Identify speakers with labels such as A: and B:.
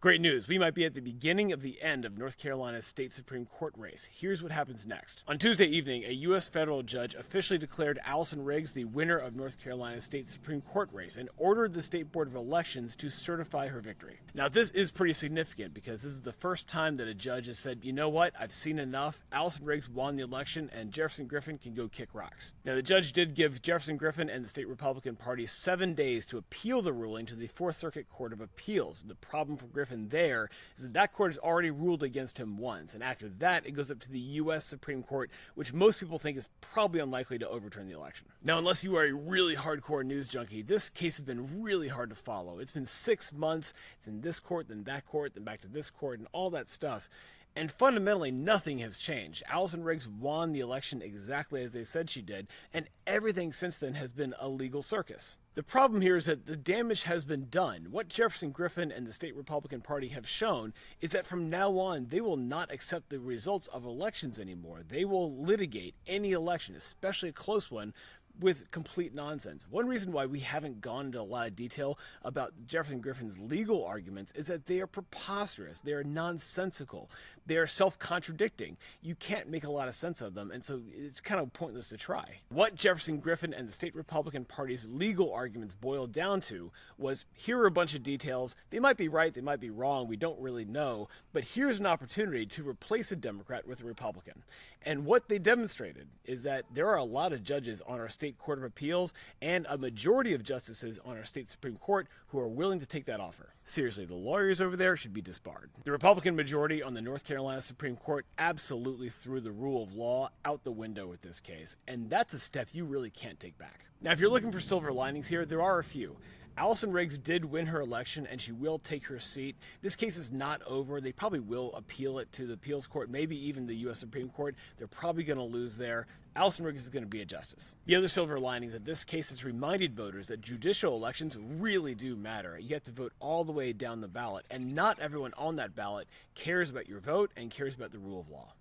A: Great news. We might be at the beginning of the end of North Carolina's state Supreme Court race. Here's what happens next. On Tuesday evening, a U.S. federal judge officially declared Allison Riggs the winner of North Carolina's state Supreme Court race and ordered the State Board of Elections to certify her victory. Now, this is pretty significant because this is the first time that a judge has said, you know what, I've seen enough. Allison Riggs won the election and Jefferson Griffin can go kick rocks. Now, the judge did give Jefferson Griffin and the state Republican Party 7 days to appeal the ruling to the Fourth Circuit Court of Appeals. The problem for Griffin there is that court has already ruled against him once, and after that it goes up to the U.S. Supreme Court, which most people think is probably unlikely to overturn the election. Now, unless you are a really hardcore news junkie, this case has been really hard to follow. It's been 6 months. It's in this court, then that court, then back to this court, and all that stuff. And fundamentally, nothing has changed. Allison Riggs won the election exactly as they said she did, and everything since then has been a legal circus. The problem here is that the damage has been done. What Jefferson Griffin and the state Republican Party have shown is that from now on, they will not accept the results of elections anymore. They will litigate any election, especially a close one, with complete nonsense. One reason why we haven't gone into a lot of detail about Jefferson Griffin's legal arguments is that they are preposterous. They are nonsensical. They are self-contradicting. You can't make a lot of sense of them, and so it's kind of pointless to try. What Jefferson Griffin and the state Republican Party's legal arguments boiled down to was, here are a bunch of details. They might be right, they might be wrong, we don't really know, but here's an opportunity to replace a Democrat with a Republican. And what they demonstrated is that there are a lot of judges on our state Court of Appeals and a majority of justices on our state Supreme Court who are willing to take that offer. Seriously, the lawyers over there should be disbarred. The Republican majority on the North Carolina Supreme Court absolutely threw the rule of law out the window with this case, and that's a step you really can't take back. Now, if you're looking for silver linings here, there are a few. Allison Riggs did win her election, and she will take her seat. This case is not over. They probably will appeal it to the appeals court, maybe even the U.S. Supreme Court. They're probably going to lose there. Allison Riggs is going to be a justice. The other silver lining is that this case has reminded voters that judicial elections really do matter. You have to vote all the way down the ballot, and not everyone on that ballot cares about your vote and cares about the rule of law.